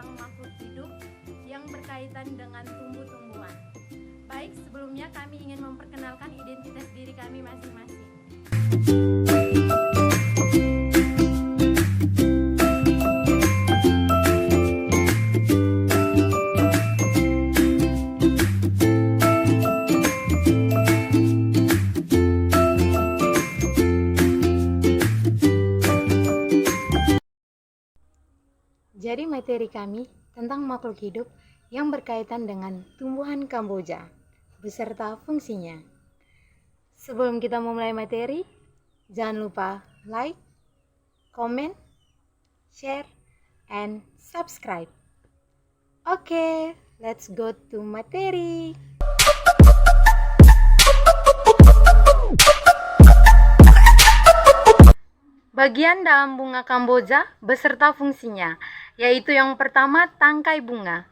tentang makhluk hidup yang berkaitan dengan tumbuh-tumbuhan. Baik, sebelumnya kami ingin memperkenalkan identitas diri kami masing-masing. Jadi materi kami tentang makhluk hidup yang berkaitan dengan tumbuhan Kamboja beserta fungsinya. Sebelum kita memulai materi, jangan lupa like, comment, share, and subscribe. Oke, let's go to materi. Bagian dalam bunga Kamboja beserta fungsinya, yaitu yang pertama tangkai bunga.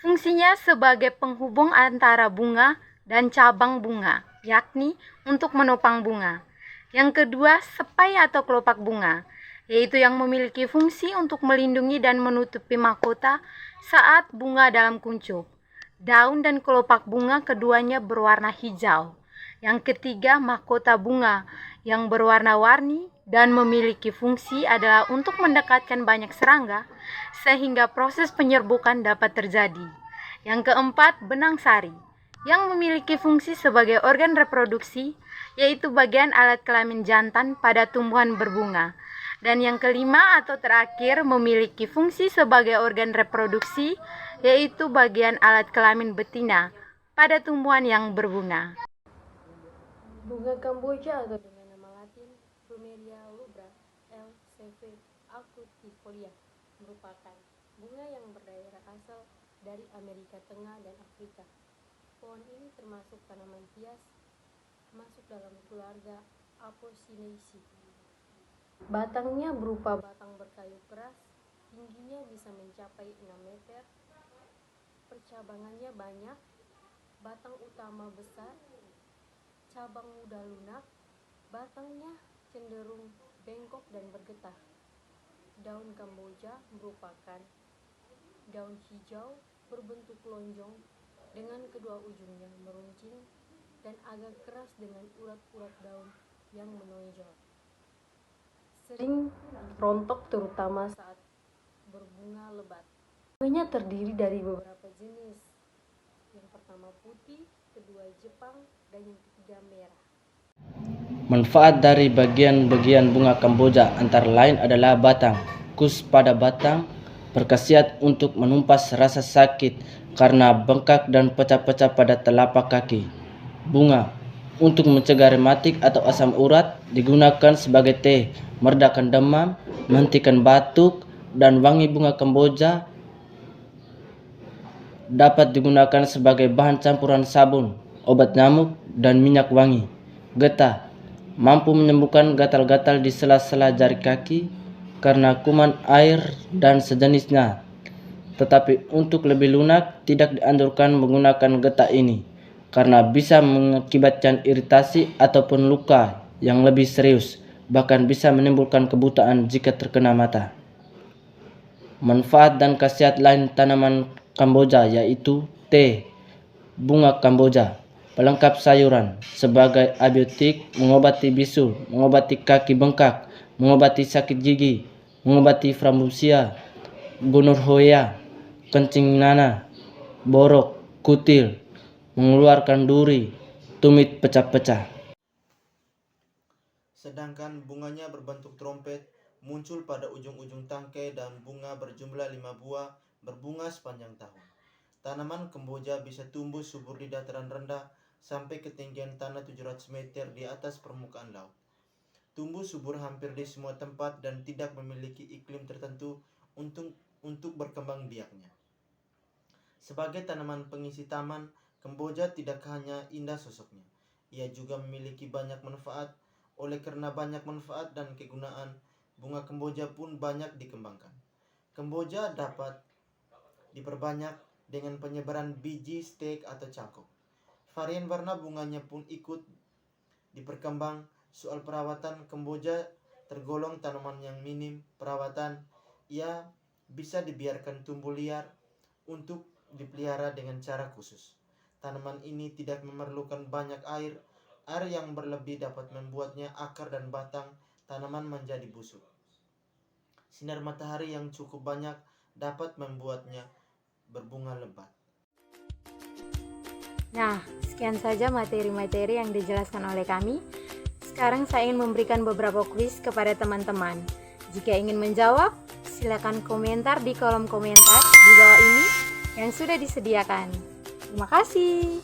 Fungsinya sebagai penghubung antara bunga dan cabang bunga, yakni untuk menopang bunga. Yang kedua, sepai atau kelopak bunga, yaitu yang memiliki fungsi untuk melindungi dan menutupi mahkota saat bunga dalam kuncup. Daun dan kelopak bunga keduanya berwarna hijau. Yang ketiga, mahkota bunga yang berwarna-warni dan memiliki fungsi adalah untuk mendekatkan banyak serangga sehingga proses penyerbukan dapat terjadi. Yang keempat, benang sari yang memiliki fungsi sebagai organ reproduksi, yaitu bagian alat kelamin jantan pada tumbuhan berbunga. Dan yang kelima atau terakhir memiliki fungsi sebagai organ reproduksi, yaitu bagian alat kelamin betina pada tumbuhan yang berbunga. Bunga Kamboja atau dengan nama Latin Plumeria rubra L.C.V. acutifolia merupakan bunga yang berdaerah asal dari Amerika Tengah dan Afrika. Pohon ini termasuk tanaman hias, masuk dalam keluarga Apocynaceae. Batangnya berupa batang berkayu keras, tingginya bisa mencapai 6 meter, percabangannya banyak, batang utama besar, cabang muda lunak, batangnya cenderung bengkok dan bergetah. Daun Kamboja merupakan daun hijau berbentuk lonjong dengan kedua ujungnya meruncing dan agak keras dengan urat-urat daun yang menonjol. Sering rontok terutama saat berbunga lebat. Bunganya terdiri dari beberapa jenis. Yang pertama putih, kedua Jepang, dan yang ketiga merah. Manfaat dari bagian-bagian bunga Kamboja antara lain adalah batang. Kus pada batang berkhasiat untuk menumpas rasa sakit karena bengkak dan pecah-pecah pada telapak kaki. Bunga untuk mencegah rematik atau asam urat digunakan sebagai teh, meredakan demam, menghentikan batuk, dan wangi bunga Kamboja dapat digunakan sebagai bahan campuran sabun, obat nyamuk, dan minyak wangi. Getah mampu menyembuhkan gatal-gatal di sela-sela jari kaki karena kuman air dan sejenisnya. Tetapi untuk lebih lunak tidak dianjurkan menggunakan getah ini karena bisa mengakibatkan iritasi ataupun luka yang lebih serius, bahkan bisa menimbulkan kebutaan jika terkena mata. Manfaat dan khasiat lain tanaman Kamboja yaitu teh bunga Kamboja, pelengkap sayuran, sebagai abiotik, mengobati bisul, mengobati kaki bengkak, mengobati sakit gigi, mengobati frambusia, gonorrhea, kencing nanah, borok, kutil, mengeluarkan duri, tumit pecah-pecah. Sedangkan bunganya berbentuk trompet, muncul pada ujung-ujung tangkai dan bunga berjumlah 5 buah, berbunga sepanjang tahun. Tanaman Kamboja bisa tumbuh subur di dataran rendah sampai ketinggian tanah 700 meter di atas permukaan laut. Tumbuh subur hampir di semua tempat dan tidak memiliki iklim tertentu untuk berkembang biaknya. Sebagai tanaman pengisi taman, Kamboja tidak hanya indah sosoknya, ia juga memiliki banyak manfaat. Oleh karena banyak manfaat dan kegunaan, bunga Kamboja pun banyak dikembangkan. Kamboja dapat diperbanyak dengan penyebaran biji, stek, atau cangkok. Varian warna bunganya pun ikut diperkembang. Soal perawatan, Kamboja tergolong tanaman yang minim perawatan. Ia bisa dibiarkan tumbuh liar untuk dipelihara dengan cara khusus. Tanaman ini tidak memerlukan banyak air. Air yang berlebih dapat membuatnya akar dan batang tanaman menjadi busuk. Sinar matahari yang cukup banyak dapat membuatnya berbunga lebat. Nah, sekian saja materi-materi yang dijelaskan oleh kami. Sekarang saya ingin memberikan beberapa kuis kepada teman-teman. Jika ingin menjawab, silakan komentar di kolom komentar di bawah ini yang sudah disediakan. Terima kasih.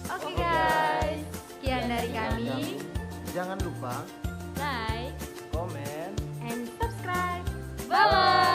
Oke guys, sekian dari kami. Jangan lupa Like Komen. and subscribe. Bye-bye.